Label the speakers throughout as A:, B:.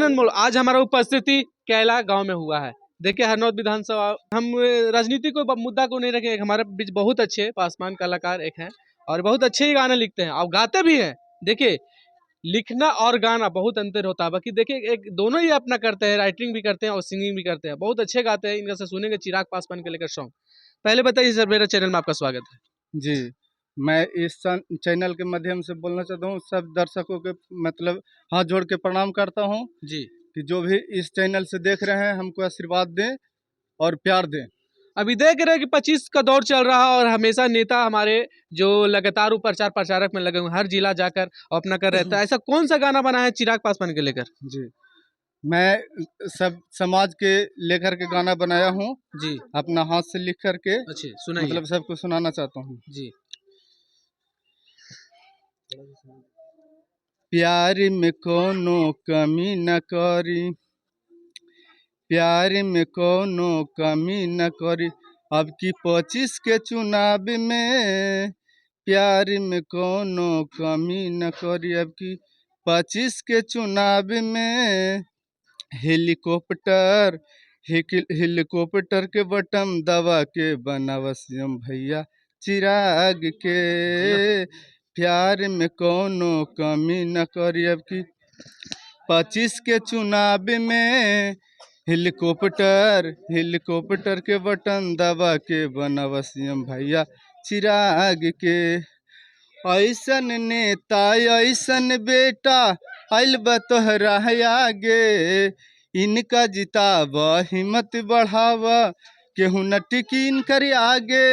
A: अनमोल, आज हमारा उपस्थिति कैला गांव में हुआ है। देखिए हरनौत विधानसभा, हम राजनीति को मुद्दा को नहीं रखे, हमारे बीच बहुत अच्छे पासवान कलाकार एक हैं और बहुत अच्छे ही गाने लिखते हैं और गाते भी हैं। देखिए लिखना और गाना बहुत अंतर होता है, बाकी देखिए एक दोनों ही अपना करते हैं, राइटिंग भी करते हैं और सिंगिंग भी करते हैं, बहुत अच्छे गाते हैं। इनका से सुनेंगे चिराग पासवान के लेकर सॉन्ग। पहले बताइए सर, मेरे चैनल में आपका स्वागत है
B: जी। मैं इस चैनल के माध्यम से बोलना चाहता हूँ, सब दर्शकों के मतलब हाथ जोड़ के प्रणाम करता हूँ
A: जी।
B: कि जो भी इस चैनल से देख रहे हैं हमको आशीर्वाद दें और प्यार दें।
A: अभी देख रहे हैं कि 25 का दौर चल रहा है और हमेशा नेता हमारे जो लगातार प्रचार प्रचारक में लगे हुए हर जिला जाकर अपना कर रहता है। ऐसा कौन सा गाना बना है चिराग पासवान के लेकर?
B: जी, मैं सब समाज के लेकर के गाना बनाया हूँ
A: जी,
B: अपना हाथ से लिख करके,
A: अच्छे सुनाइए।
B: मतलब सबको सुनाना चाहता हूँ।
A: जी।
B: प्यार में कोनो कमी न करी, प्यार में कोनो कमी न करी, अब की 25 के चुनाव में प्यार में कोनो कमी न करी, अब की 25 के चुनाव में हेलीकॉप्टर हेलीकॉप्टर के बटन दबा के बनावसियम भैया चिराग के, प्यार में कोनो कमी न करी, अब की 25 के चुनाव में हेलीकॉप्टर के बटन दबा के बनावसियम भैया चिराग के। ऐसन नेता ऐसन बेटा आइल बा तोहरा आगे, इनका जितावा हिम्मत बढ़ावा केहू न टिकिन कर आगे।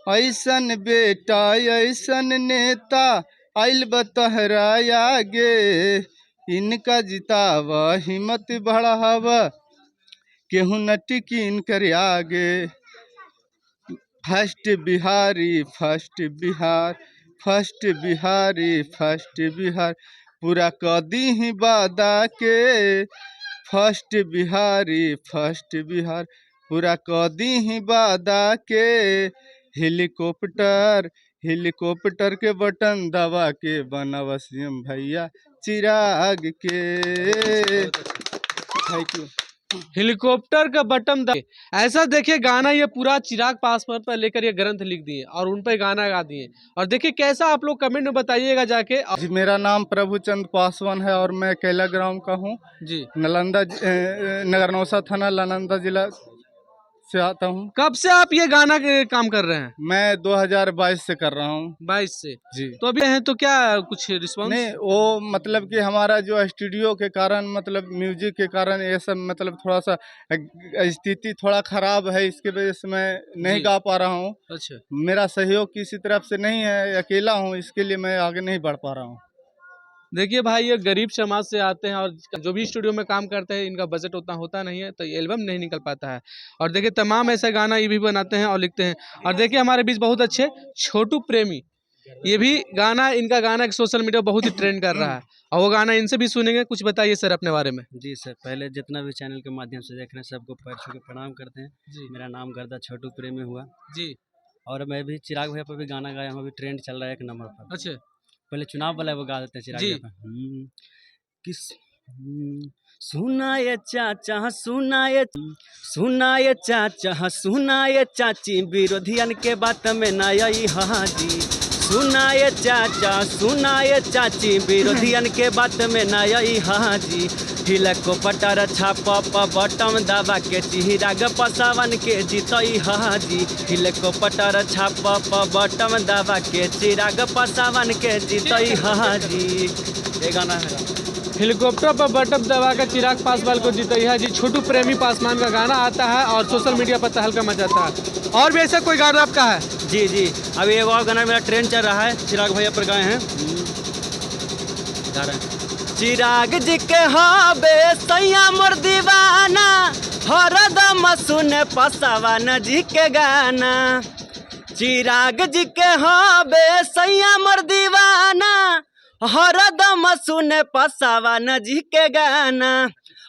B: ऐसन बेटा ऐसन नेता आइल बा तोहरा आगे, इनका जितावा हिम्मत बढ़ावा केहू न टिकिन कर आगे। First Bihari first Bihar, first Bihari first Bihar, पूरा कदी ही वादा के। फर्स्ट बिहारी फर्स्ट बिहार, पूरा कदी ही वादा के। हेलीकॉप्टर के बटन दबा के बनावसियम भैया चिराग के। Thank you.
A: हेलीकॉप्टर का बटन ऐसा देखिए गाना ये पूरा चिराग पासवान पर लेकर ये ग्रंथ लिख दिए और उन पर गाना गा दिए। और देखिए कैसा आप लोग कमेंट में बताइएगा जाके।
B: जी, मेरा नाम प्रभुचंद पासवान है और मैं कैला ग्राम का हूँ।
A: जी,
B: नालंदा नगरनौसा थाना नालंदा जिला से आता हूँ।
A: कब से आप ये गाना के काम कर रहे हैं?
B: मैं 2022 से कर रहा हूँ।
A: 22 से?
B: जी।
A: तो अभी हैं तो क्या कुछ रिस्पॉन्स?
B: नहीं, वो मतलब कि हमारा जो स्टूडियो के कारण, मतलब म्यूजिक के कारण ये सब मतलब थोड़ा सा स्थिति थोड़ा खराब है, इसके वजह से मैं नहीं गा पा रहा हूँ।
A: अच्छा,
B: मेरा सहयोग किसी तरफ से नहीं है, अकेला हूँ, इसके लिए मैं आगे नहीं बढ़ पा रहा हूँ।
A: देखिए भाई ये गरीब समाज से आते हैं और जो भी स्टूडियो में काम करते हैं इनका बजट उतना होता नहीं है, तो ये एल्बम नहीं निकल पाता है। और देखिए तमाम ऐसे गाना ये भी बनाते हैं और लिखते हैं। और देखिए हमारे बीच बहुत अच्छे छोटू प्रेमी, ये भी गाना, इनका गाना सोशल मीडिया बहुत ही ट्रेंड कर रहा है और वो गाना इनसे भी सुनेंगे। कुछ बताइए सर अपने बारे में।
C: जी सर, पहले जितना भी चैनल के माध्यम से देख रहे हैं सबको पैर छू के प्रणाम करते हैं।
A: जी,
C: मेरा नाम गर्दा छोटू प्रेमी हुआ
A: जी,
C: और मैं भी चिराग भैया पर भी गाना गाया हूँ, अभी ट्रेंड चल रहा है 1 नंबर पर।
A: अच्छा,
C: पहले चुनाव वाला वो गा देते हैं चिराग
A: जी।
C: भैया पर। किस सुनाए चाचा सुनाए चाचा सुनाए चाची, विरोधियन के बात में ना आई हाजी। सुनाए चाचा सुनाए चाची, विरोधियन के बात में ना आई हाजी। हेलीकॉप्टर छापा बटम दबा के चिराग पासवान के जीतई हाजी। हेलीकॉप्टर छापा बटम दबा के चिराग पासवान के जीतई हाजी। ये गाना है।
A: हेलीकॉप्टर पर बटन दबा कर चिराग पासवान को जीता है जी। छोटू प्रेमी पासवान का गाना आता है और सोशल मीडिया पर तहलका मचाता है। और भी ऐसा कोई गाना आपका है?
C: जी जी, अभी एक और गाना मेरा ट्रेंड चल रहा है, चिराग भैया पर गाए हैं। चिराग जी के हाबे सैया मोर दीवाना, हरदम सुने पासवान जी के गाना। चिराग जी के हाबे सैया मोर दीवाना, हरदम सुने पासवान जी के गाना।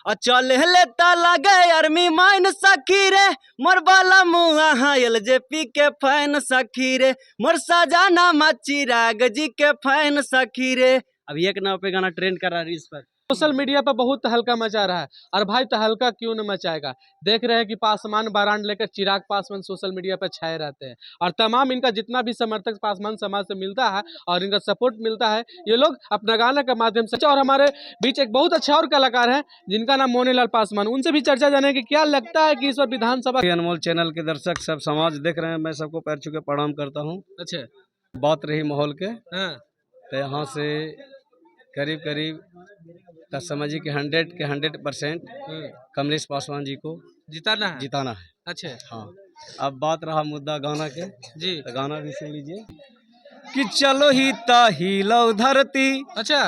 C: और चले लेता लगे आर्मी माइन सखी रे, मोर बाला मुआ एलजेपी के फैन सखी रे, मोर सजाना चिराग जी के फैन सखी रे। अब एक नाव पे गाना ट्रेंड कर रहा है रील्स पर।
A: सोशल मीडिया पर बहुत तहलका मचा रहा है। और भाई तहलका क्यों न मचाएगा, देख रहे हैं कि पासवान ब्रांड लेकर चिराग पासवान सोशल मीडिया पर छाए रहते हैं और तमाम इनका जितना भी समर्थक पासवान समाज से मिलता है और इनका सपोर्ट मिलता है, ये लोग अपना गाना के माध्यम से। और हमारे बीच एक बहुत अच्छा और कलाकार है जिनका नाम मोनेलाल पासवान, उनसे भी चर्चा जाने की क्या लगता है कि इस बार विधानसभा।
C: अनमोल चैनल के दर्शक सब समाज देख रहे हैं, मैं सबको पैर छू के प्रणाम करता हूँ।
A: अच्छा।
C: बात रही माहौल के,
A: हाँ।
C: तो यहाँ से करीब करीब का समझिए कि 100% कमलेश पासवान जी को
A: जिताना
C: है।
A: अच्छा।
C: हाँ, अब बात रहा मुद्दा गाना के
A: जी,
C: तो गाना भी सुन लीजिए कि चलो ही ताहिलो धरती।
A: अच्छा।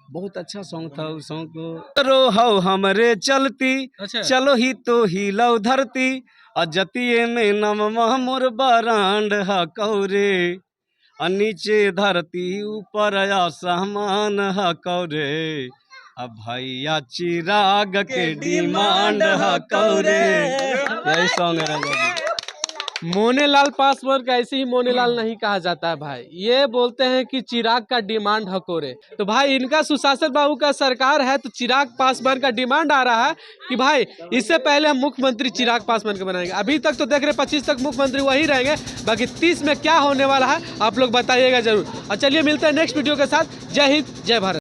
C: बहुत अच्छा सॉन्ग था, उस सॉन्ग को रो हो हमरे चलती।
A: अच्छा।
C: चलो ही तो हिलो धरती अजतिये में नमवा मोर बरांड हा कौरे, नीचे धरती ऊपर आसमान हा कौरे, अब भैया चिराग के डिमांड हा कौरे। यही सॉन्ग है राजा जी।
A: मोनेलाल पासवान का ऐसे ही मोनेलाल नहीं कहा जाता है भाई, ये बोलते हैं कि चिराग का डिमांड हकोरे। तो भाई इनका सुशासन बाबू का सरकार है तो चिराग पासवान का डिमांड आ रहा है कि भाई इससे पहले हम मुख्यमंत्री चिराग पासवान को बनाएंगे। अभी तक तो देख रहे 25 तक मुख्यमंत्री वही रहेंगे, बाकी 30 में क्या होने वाला है आप लोग बताइएगा जरूर। और चलिए मिलते हैं नेक्स्ट वीडियो के साथ। जय हिंद, जय भारत।